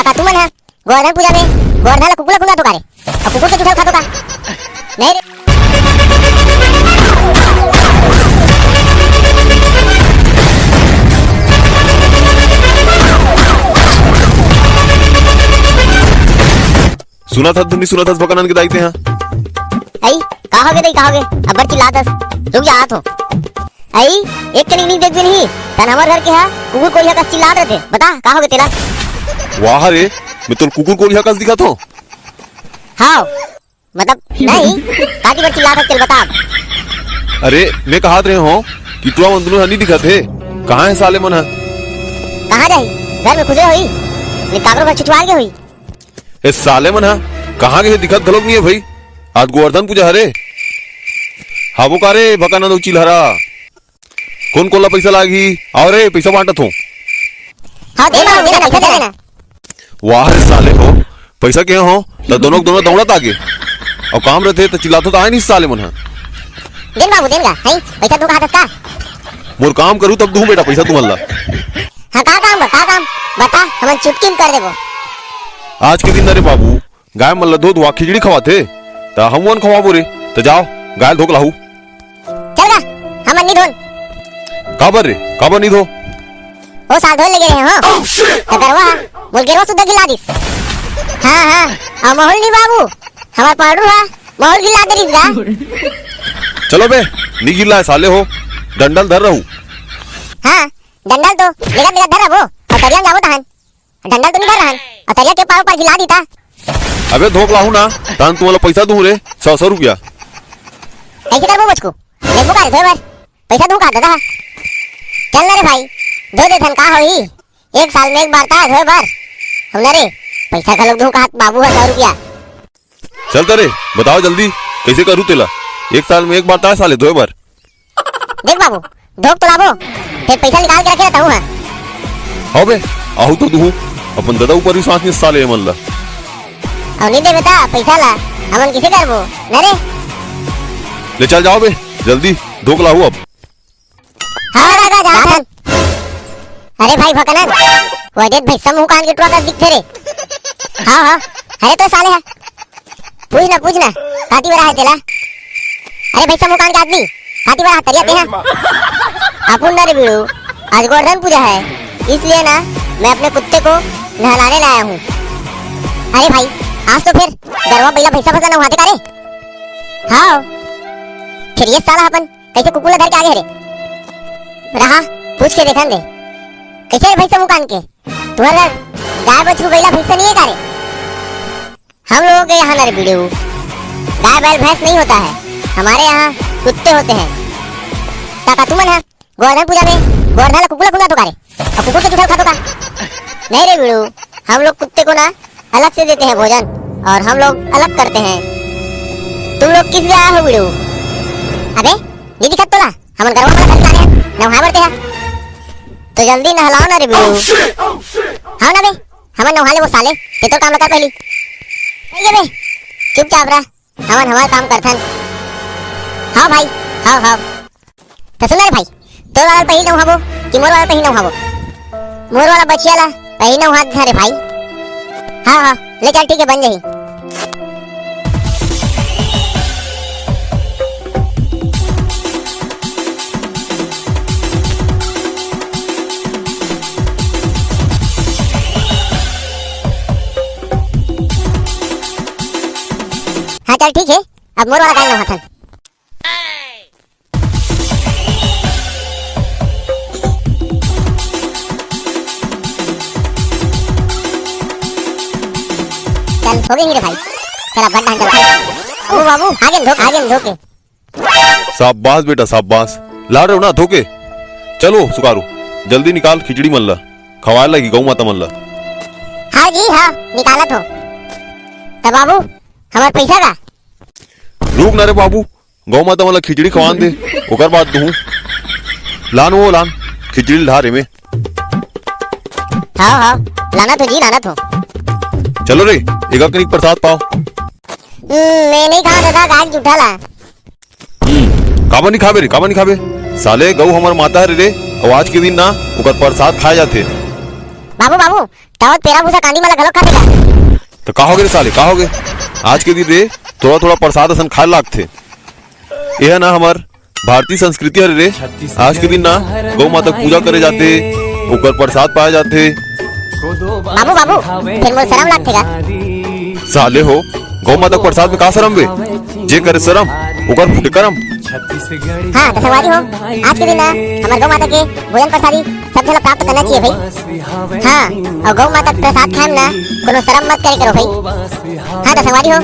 काका तू मन है गोवर्धन पूजा में गोवर्धन कुकुर खुला तो करे और कुकुर के जूठा उठा तो का नहीं रे। सुना था तुमने सुना था भगवान के दायित्व हैं आई कहोगे अब चिल्लातस रुक जा आत हो आई एक कनी नहीं देख भी नहीं तन हमर घर के है कुकुर कोई का चिल्लात रहते बता कहोगे तेरा। वाह रे मैं तो कुकुर को कस दिखा था। हाँ मतलब नहीं काटी पर चिल्लात चल बता। अरे मैं कहा रहे हो कि तू हम दोनों नहीं दिखा थे कहाँ है साले मन कहाँ जाही घर में खुदे हुई निकागरो पर छिटवार के हुई ए साले मन कहाँ के दिखत धलोक नहीं है भाई आज गोवर्धन पूजा हरे हाबो का रे भकाना दो चिल्हरा कौन कोला पैसा लागी आओ रे पैसा बांटत हो। हाँ दे ना पैसा दे ना। वाह रे साले हो पैसा के हो तो दोनों दौड़त आगे और काम रहते तो चिल्लाते तो आए नहीं साले मन देन बाबू देन गा है पैसा तू कहाँ का मोर काम करूँ तब दूं बेटा पैसा तू मल्ला। हाँ का काम बता हम चुटकी में कर देबो। आज के दिन अरे बाबू गाय मल्ला दूध वा खिचड़ी खवाते तो हम वन खवाबो रे तो जाओ गाय धोक लाहू चल गा हम नहीं धोन काबर रे काबर नहीं धो ओ साल धोन लगे रहे हो तो करवा बोल गेरवा सुद्धा गिला दिस। हाँ और माहौल नहीं बाबू हमार पाउडर है माहौल गिला दे दिस गा। चलो बे नहीं गिला है साले हो डंडल धर रहू। हाँ डंडल तो लेगा धर रहो और तरिया जाओ तहन डंडल तो नहीं धर रहन और तरिया के पाव पर गिला दीता। अबे धोक लाहू ना तान तुम्हारा पैसा दूं रे 100 रुपया ऐसे करबो मुझको लेबो का धोए बार पैसा दूं का दादा चल ना रे भाई धो दे धन का होई एक साल में एक बार ता धोए बार हम ना रे पैसा का लोग दूं का बाबू 100 रुपया चल रे बताओ जल्दी कैसे करूँ तेला एक साल में एक बार ता साले धोए बार देख बाबू धोक तो लाबो फिर पैसा निकाल के रखे रहता हूँ। हाँ बे आहू तो दूं अपन दादा ऊपर ही सांस नहीं साले मल्ला और नहीं दे बेटा पैसा ला हमन किसे करबो ना रे ले चल जाओ बे जल्दी धोक लाहू अब। हाँ दादा जा अरे भाई भकनन वो देख भाई समूह कान के टुआ दिखते रे। हाँ अरे तो साले है पूछना काटी बरा है तेला अरे भाई समूह कान के आदमी काटी बरा तरिया ते हैं अपन ना रे बिड़ू आज गोवर्धन पूजा है इसलिए ना मैं अपने कुत्ते को नहलाने लाया हूँ। अरे भाई आज तो फिर गरवा पहला पैसा फंसा ना उहाते का रे। हाँ फिर ये साला अपन कैसे कुकुला धर के आगे रे रहा पूछ के देखन दे कैसे भाई समूह कान के तुम्हारा गाय बछरू गैला भैंस नहीं है का रे। हम लोगों के यहाँ ना रे वीडियो गाय बैल भैंस नहीं होता है हमारे यहाँ कुत्ते होते हैं। काका तू मन है गोवर्धन पूजा में गोवर्धन कुकुला खुला तो का रे और कुकुर के जूठा उठा तो का नहीं रे वीडियो हम लोग कुत्ते को ना अलग से देते हैं भोजन और हम लोग अलग करते हैं। तुम लोग किस लिए आए हो वीडियो अबे नहीं दिखत तो ला हम गरवा वाला घर जाने हैं नहाए बढ़ते हैं तो जल्दी नहलाओ ना रे वीडियो। हाँ ना बे हम नहाले वो साले ते तो काम लगा पहली ये बे चुपचाप रह हम हमारा काम करथन। हाँ भाई हाँ तो सुन रे भाई तो वाला पहली नहाबो कि मोर वाला पहली नहाबो मोर वाला बचिया ला पहली नहा दे रे भाई। हाँ ले चल ठीक है बन जाही। हाँ चल ठीक है अब मोर वाला काम नहा थन। चल हो गई रे भाई चल अब डांस चल ओ बाबू आगे धोके शाबाश बेटा शाबाश ला रहे हो ना धोके चलो सुकारो जल्दी निकाल खिचड़ी मल्ला खवाए लगी गौ माता मल्ला। हाँ जी हाँ निकालत हो तो बाबू हमार पैसा का रुक ना रे बाबू गौ माता मल्ला खिचड़ी खवान दे ओकर बाद दूं लान खिचड़ी ढारे में। हाँ लाना तो जी लाना तो चलो रे एक कनिक प्रसाद पाओ। मैं नहीं खा दादा गाय जूठा ला। काबा नहीं खाबे साले गौ हमार माता है रे और आज के दिन ना ओकर प्रसाद खाए जाते। बाबू तावत पेरा भूसा कांदी वाला घलो खाते का तो का होगे रे साले का होगे आज के दिन रे थोड़ा थोड़ा प्रसाद असन खाए लागथे यह ना हमार भारतीय संस्कृति हरे रे। आज के दिन ना गौ माता के पूजा करे जाते ओकर प्रसाद पाए जाते। बाबू बाबू फिर मोर शर्म लागथे का साले हो गौ माता के प्रसाद में का शरम बे जे करे शरम ओकर फुटे करम। हाँ तो संगवारी हो आज के दिन ना हमार गौ माता के भोजन प्रसादी सब जन प्राप्त करना चाहिए भाई। हाँ और गौ माता के प्रसाद खाएम ना कोनो शर्म मत करे करो भाई। हाँ तो संगवारी हो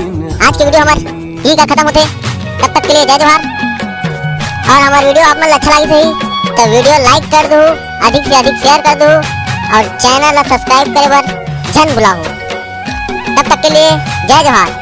आज की वीडियो हमार ही का खत्म होते तब तक के लिए जय जोहार। और हमारी वीडियो आप मन अच्छा लगी सही तो वीडियो लाइक कर दो अधिक से अधिक शेयर कर दो और चैनल सब्सक्राइब करे बर जन बुलाओ। तब तक के लिए जय जोहार।